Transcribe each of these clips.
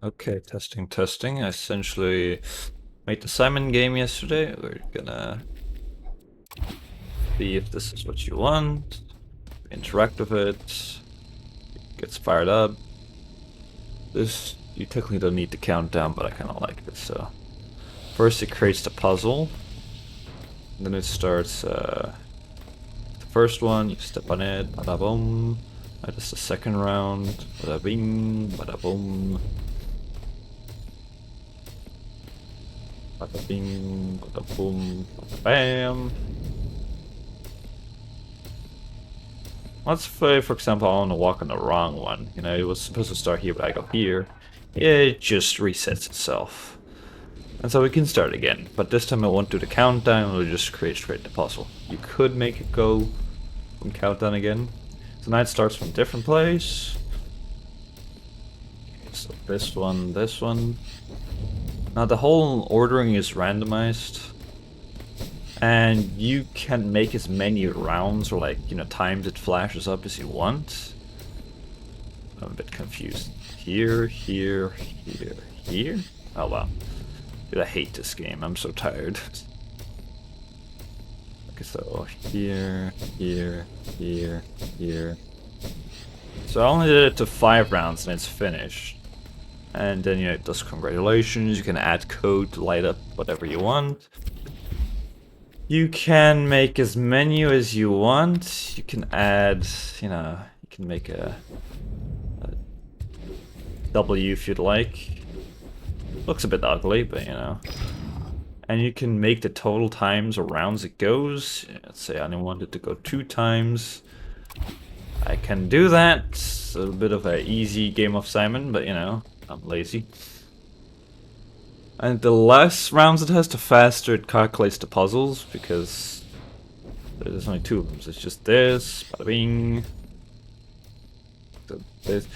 Okay, testing, testing. I essentially made the Simon game yesterday. We're gonna see if this is what you want. Interact with it. Gets fired up. This, you technically don't need the countdown, but I kind of like this. So, first it creates the puzzle. Then it starts the first one. You step on it. Bada boom. That is the second round. Bada bing. Bada boom. Bada bing. Bada boom. Bada bam. Let's say, for example, I want to walk on the wrong one. You know, it was supposed to start here, but I go here. It just resets itself. And so we can start again. But this time I won't do the countdown, we'll just create straight the puzzle. You could make it go from countdown again. So now it starts from a different place. Okay, so this one, this one. Now the whole ordering is randomized. And you can make as many rounds or times it flashes up as you want. I'm a bit confused. Here, here, here, here? Oh wow. Dude, I hate this game. I'm so tired. Okay, so here, here, here, here. So I only did it to 5 rounds and it's finished. And then it does congratulations. You can add code to light up whatever you want. You can make as many as you want. You can add, you can make a W if you'd like. Looks a bit ugly, but And you can make the total times or rounds it goes. Let's say I only want it to go 2 times. I can do that. It's a bit of an easy game of Simon, but I'm lazy. And the less rounds it has, the faster it calculates the puzzles, because there's only 2 of them. So it's just this, bada bing. So this.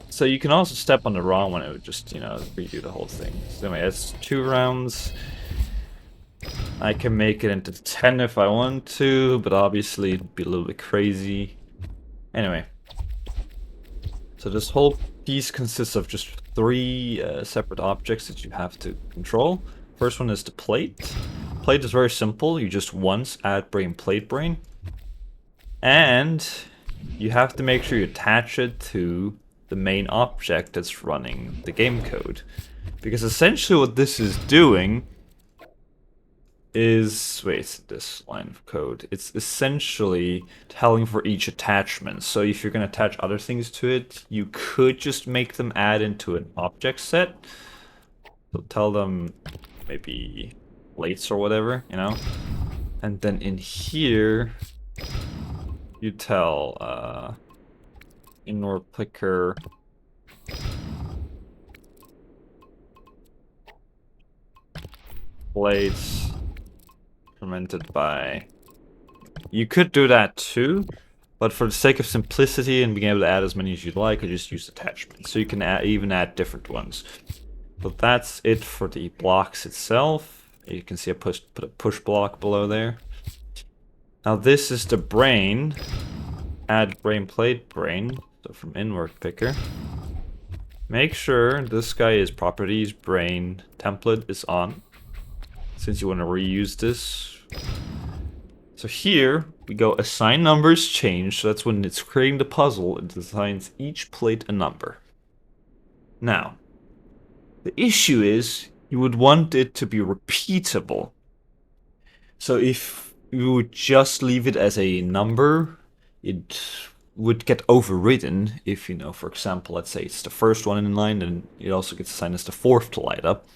So you can also step on the wrong one, it would just, redo the whole thing. So anyway, it's 2 rounds. I can make it into 10 if I want to, but obviously it'd be a little bit crazy. Anyway. So this whole piece consists of just 3 separate objects that you have to control. First one is the plate. Plate is very simple. You just once add brain plate brain. And you have to make sure you attach it to the main object that's running the game code. Because essentially what this is doing is, wait, this line of code, it's essentially telling for each attachment. So if you're going to attach other things to it, you could just make them add into an object set. So tell them maybe plates or whatever, And then in here, you tell inward picker plates implemented by. You could do that too, but for the sake of simplicity and being able to add as many as you'd like, I just use attachments. So you can even add different ones. But that's it for the blocks itself. You can see I put a push block below there. Now this is the brain. Add brain plate brain. So from inward picker. Make sure this guy is properties brain template is on. Since you want to reuse this. So here we go assign numbers change. So that's when it's creating the puzzle, it assigns each plate a number. Now, the issue is you would want it to be repeatable. So if you would just leave it as a number, it would get overridden if, for example, let's say it's the first one in line, and it also gets assigned as the 4th to light up.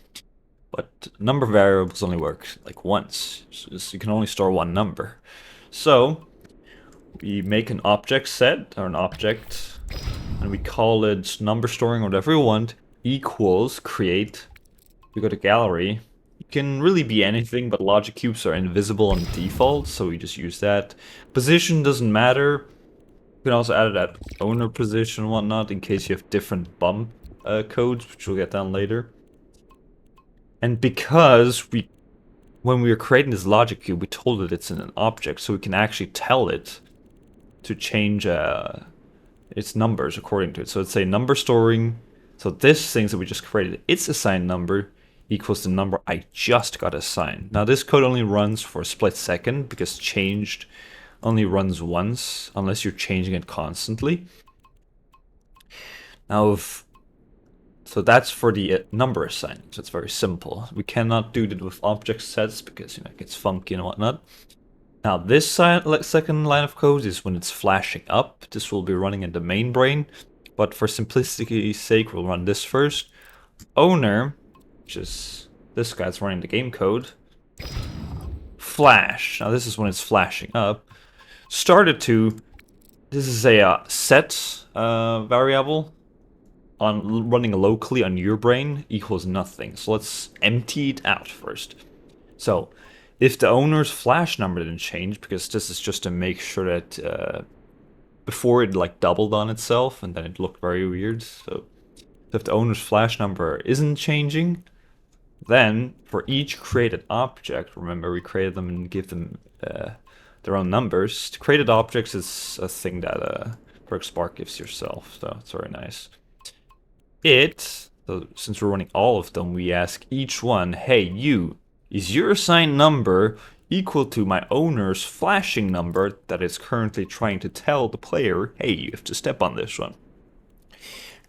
But number variables only work like once, so you can only store 1 number. So we make an object set, or an object, and we call it number storing or whatever we want, equals create. We go to gallery. It can really be anything, but logic cubes are invisible on default, so we just use that. Position doesn't matter. You can also add it at owner position and whatnot in case you have different bump codes, which we'll get down later. And because when we were creating this logic cube, we told it it's in an object, so we can actually tell it to change its numbers according to it. So let's say number storing So this thing that we just created, its assigned number equals the number I just got assigned. Now this code only runs for a split second because changed only runs once unless you're changing it constantly. Now so that's for the number assigned. So it's very simple. We cannot do that with object sets because it gets funky and whatnot. Now this second line of code is when it's flashing up. This will be running in the main brain, but for simplicity's sake, we'll run this first. Owner, which is this guy's running the game code. Flash. Now this is when it's flashing up. Started to. This is a set variable on running locally on your brain equals nothing. So let's empty it out first. So if the owner's flash number didn't change, because this is just to make sure that before it like doubled on itself and then it looked very weird. So if the owner's flash number isn't changing, then for each created object, remember we created them and give them their own numbers. The created objects is a thing that PerkSpark gives yourself, so it's very nice. So since we're running all of them, we ask each one, hey, is your assigned number equal to my owner's flashing number that is currently trying to tell the player, hey, you have to step on this one.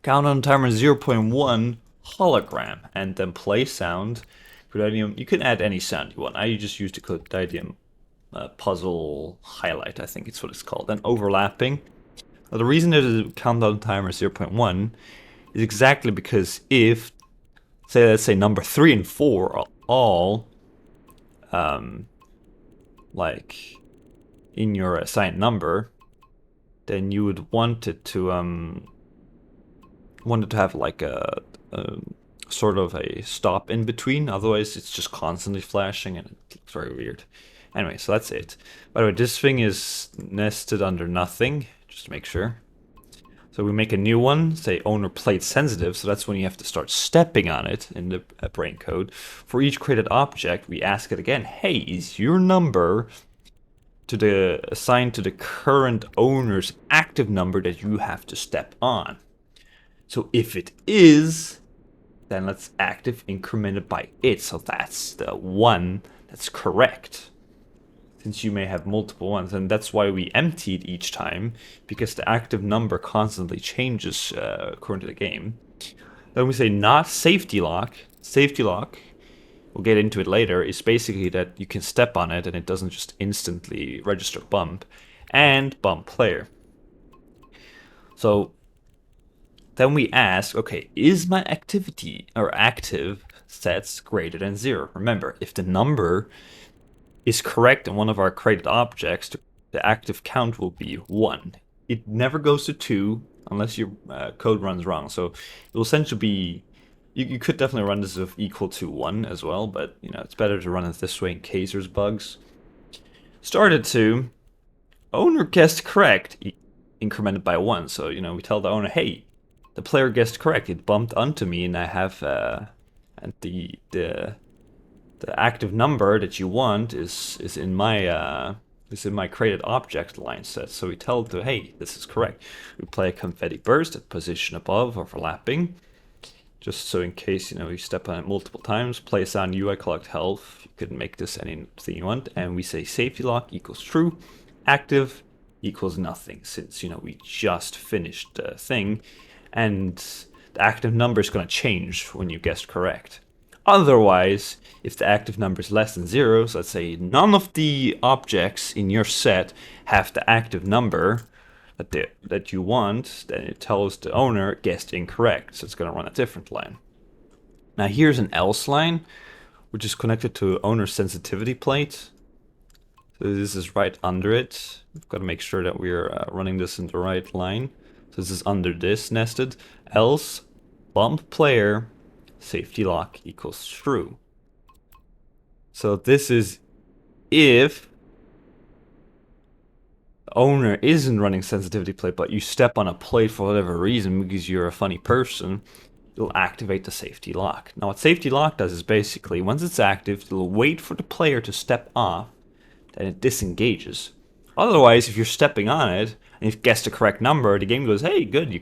Countdown timer 0.1 hologram, and then play sound. Codeidium, you can add any sound you want. I just used the Codeidium puzzle highlight, I think it's what it's called, and overlapping. Now, the reason there's a countdown timer 0.1 is exactly because if, let's say number 3 and 4 are all like in your assigned number, then you would want it to have like a sort of a stop in between. Otherwise, it's just constantly flashing and it looks very weird. Anyway, so that's it. By the way, this thing is nested under nothing, just to make sure. So we make a new one, say owner plate sensitive, so that's when you have to start stepping on it in the brain code. For each created object, we ask it again, hey, is your number assigned to the current owner's active number that you have to step on? So if it is, then let's active increment it by it. So that's the one that's correct. Since you may have multiple ones, and that's why we emptied each time, because the active number constantly changes according to the game. Then we say not safety lock. Safety lock, we'll get into it later, is basically that you can step on it and it doesn't just instantly register bump, and bump player. So then we ask, okay, is my activity or active sets greater than 0? Remember, if the number is correct in one of our created objects, the active count will be 1. It never goes to 2 unless your code runs wrong. So it will essentially be, you could definitely run this with equal to 1 as well, but it's better to run it this way in case there's bugs. Started to owner guessed correct, incremented by 1. So we tell the owner, hey, the player guessed correct. It bumped onto me, and I have and the active number that you want is in my created object line set. So we tell it to, hey, this is correct. We play a confetti burst at position above, overlapping, just so in case you step on it multiple times. Play sound UI collect health. You could make this anything you want, and we say safety lock equals true, active equals nothing, since we just finished the thing, and the active number is going to change when you guessed correct. Otherwise, if the active number is less than 0, so let's say none of the objects in your set have the active number that you want, then it tells the owner guessed incorrect, so it's going to run a different line. Now here's an else line, which is connected to owner sensitivity plate. So this is right under it. We've got to make sure that we're running this in the right line. So this is under this nested. Else bump player safety lock equals true. So this is if the owner isn't running sensitivity plate, but you step on a plate for whatever reason because you're a funny person, you'll activate the safety lock. Now what safety lock does is basically once it's active, it'll wait for the player to step off, then it disengages. Otherwise, if you're stepping on it and you've guessed the correct number, the game goes, hey, good, you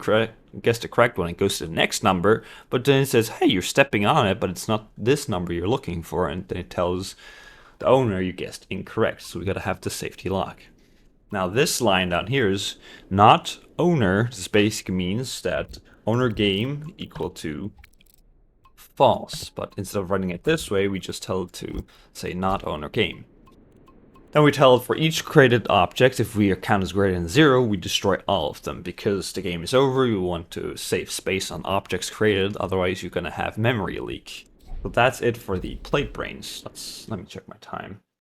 guess the correct one, it goes to the next number, but then it says, hey, you're stepping on it, but it's not this number you're looking for, and then it tells the owner you guessed incorrect, so we gotta have the safety lock. Now this line down here is not owner. This basically means that owner game equal to false, but instead of writing it this way, we just tell it to say not owner game. Then we tell it for each created object, if we count is greater than 0, we destroy all of them, because the game is over, you want to save space on objects created, otherwise you're gonna have memory leak. So that's it for the plate brains. Let me check my time.